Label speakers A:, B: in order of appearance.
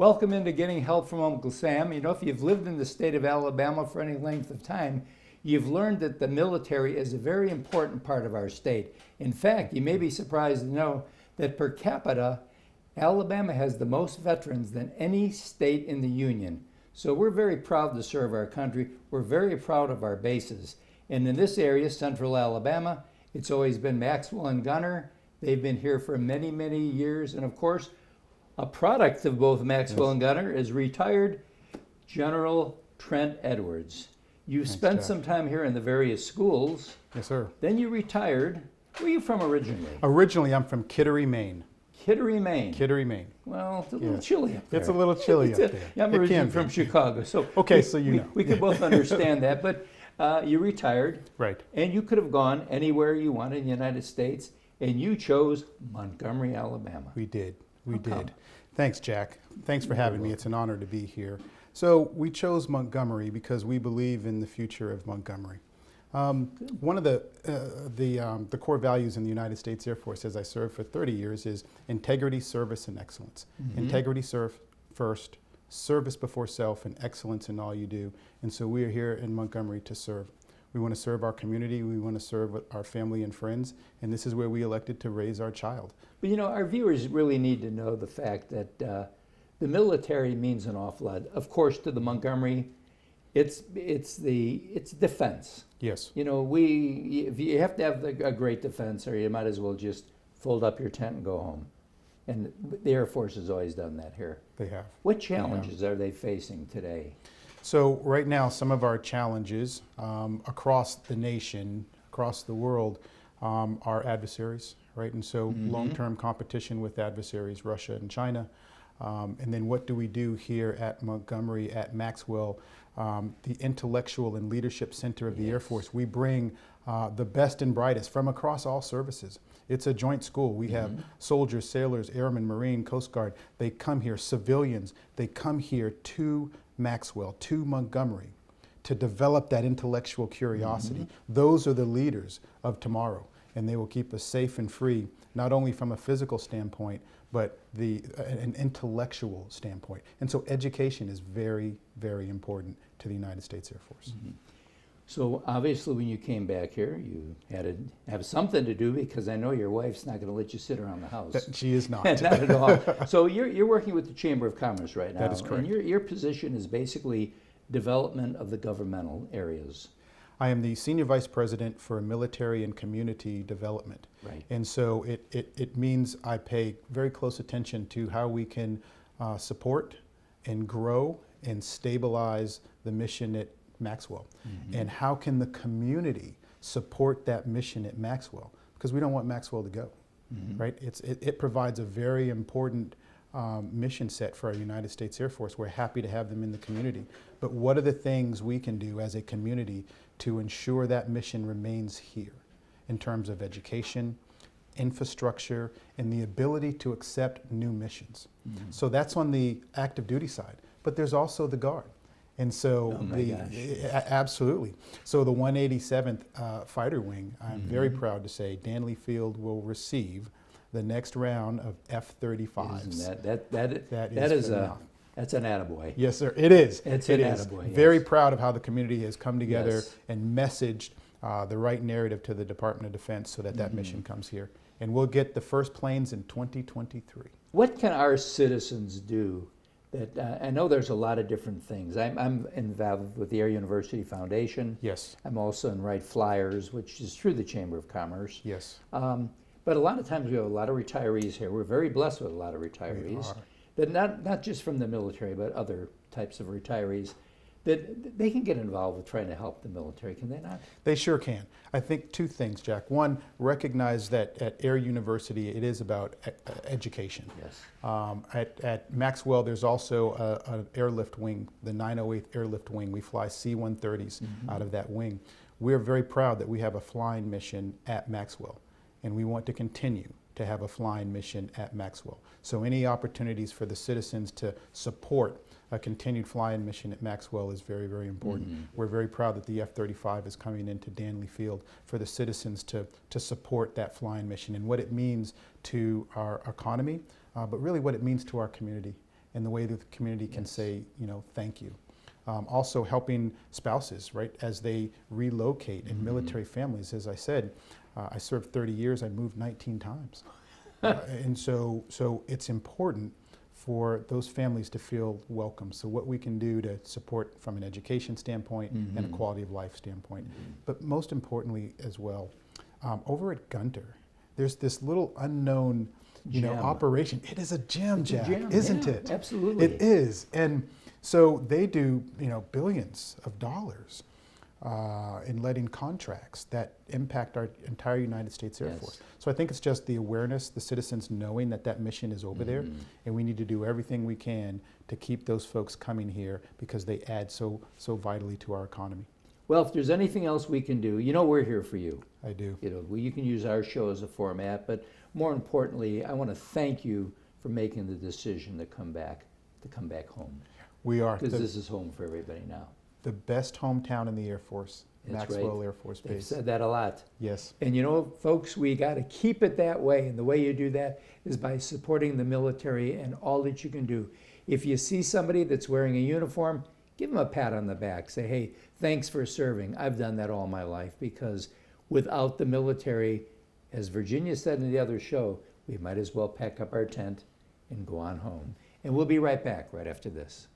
A: Welcome into Getting Help from Uncle Sam. You know, if you've lived in the state of Alabama for any length of time, you've learned that the military is a very important part of our state. In fact, you may be surprised to know that per capita, Alabama has the most veterans than any state in the Union. So we're very proud to serve our country. We're very proud of our bases. And in this area, central Alabama, it's always been Maxwell and Gunner. They've been here for many, many years. And of course, a product of both Maxwell and Gunner is retired General Trent Edwards. You spent some time here in the various schools.
B: Yes, sir.
A: Then you retired. Where are you from originally?
B: Originally, I'm from Kittery, Maine.
A: Kittery, Maine.
B: Kittery, Maine.
A: Well, it's a little chilly up there.
B: It's a little chilly up there.
A: I'm originally from Chicago, so
B: okay, so you know.
A: We can both understand that. But you retired,
B: right?
A: And you could have gone anywhere you wanted in the United States, and you chose Montgomery, Alabama.
B: We did. We did. Thanks, Jack. Thanks for having me. It's an honor to be here. So we chose Montgomery because we believe in the future of Montgomery. One of the core values in the United States Air Force, as I served for 30 years, is integrity, service, and excellence. Integrity first, service before self, and excellence in all you do. And so we are here in Montgomery to serve. We want to serve our community, we want to serve our family and friends, and this is where we elected to raise our child.
A: But you know, our viewers really need to know the fact that the military means an awful lot. Of course, to the Montgomery, it's defense.
B: Yes.
A: You know, you have to have a great defense, or you might as well just fold up your tent and go home. And the Air Force has always done that here.
B: They have.
A: What challenges are they facing today?
B: So right now, some of our challenges across the nation, across the world, are adversaries, right? And so long-term competition with adversaries, Russia and China. And then what do we do here at Montgomery, at Maxwell, the intellectual and leadership center of the Air Force? We bring the best and brightest from across all services. It's a joint school. We have soldiers, sailors, airmen, Marine, Coast Guard. They come here, civilians. They come here to Maxwell, to Montgomery, to develop that intellectual curiosity. Those are the leaders of tomorrow, and they will keep us safe and free, not only from a physical standpoint, but an intellectual standpoint. And so education is very, very important to the United States Air Force.
A: So obviously when you came back here, you had to have something to do, because I know your wife's not going to let you sit around the house.
B: She is not.
A: Not at all. So you're working with the Chamber of Commerce right now.
B: That is correct.
A: And your position is basically development of the governmental areas.
B: I am the Senior Vice President for Military and Community Development.
A: Right.
B: And so it means I pay very close attention to how we can support and grow and stabilize the mission at Maxwell. And how can the community support that mission at Maxwell? Because we don't want Maxwell to go, right? It provides a very important mission set for our United States Air Force. We're happy to have them in the community. But what are the things we can do as a community to ensure that mission remains here in terms of education, infrastructure, and the ability to accept new missions? So that's on the active duty side. But there's also the Guard. And so absolutely. So the 187th Fighter Wing, I'm very proud to say Danley Field will receive the next round of F-35s.
A: That's an attaboy.
B: Yes, sir. It is.
A: It's
B: an
A: attaboy.
B: Very proud of how the community has come together and messaged the right narrative to the Department of Defense so that that mission comes here. And we'll get the first planes in 2023.
A: What can our citizens do? That I know there's a lot of different things. I'm involved with the Air University Foundation.
B: Yes.
A: I'm also in Write Flyers, which is through the Chamber of Commerce.
B: Yes.
A: But a lot of times we have a lot of retirees here. We're very blessed with a lot of retirees. That not just from the military, but other types of retirees, that they can get involved with trying to help the military, can they not?
B: They sure can. I think two things, Jack. One, recognize that at Air University it is about education.
A: Yes.
B: At Maxwell there's also an airlift wing, the 908th Airlift Wing. We fly C-130s out of that wing. We're very proud that we have a flying mission at Maxwell, and we want to continue to have a flying mission at Maxwell. So any opportunities for the citizens to support a continued flying mission at Maxwell is very, very important. We're very proud that the F-35 is coming into Danley Field for the citizens to support that flying mission and what it means to our economy, but really what it means to our community and the way that the community can say, thank you. Also helping spouses, right, as they relocate in military families. As I said, I served 30 years, I moved 19 times. And so it's important for those families to feel welcome. So what we can do to support from an education standpoint and a quality of life standpoint. But most importantly as well, over at Gunter, there's this little unknown operation. It is a gem, Jack, isn't it?
A: Absolutely.
B: It is. And so they do, billions of dollars in letting contracts that impact our entire United States Air Force. So I think it's just the awareness, the citizens knowing that mission is over there, and we need to do everything we can to keep those folks coming here because they add so vitally to our economy.
A: Well, if there's anything else we can do, we're here for you.
B: I do.
A: You can use our show as a format, but more importantly, I want to thank you for making the decision to come back home.
B: We are.
A: Because this is home for everybody now.
B: The best hometown in the Air Force,
A: That's
B: Maxwell
A: right.
B: Air Force Base.
A: They've said that a lot.
B: Yes.
A: And folks, we got to keep it that way. And the way you do that is by supporting the military and all that you can do. If you see somebody that's wearing a uniform, give them a pat on the back. Say, hey, thanks for serving. I've done that all my life because without the military, as Virginia said in the other show, we might as well pack up our tent and go on home. And we'll be right back right after this.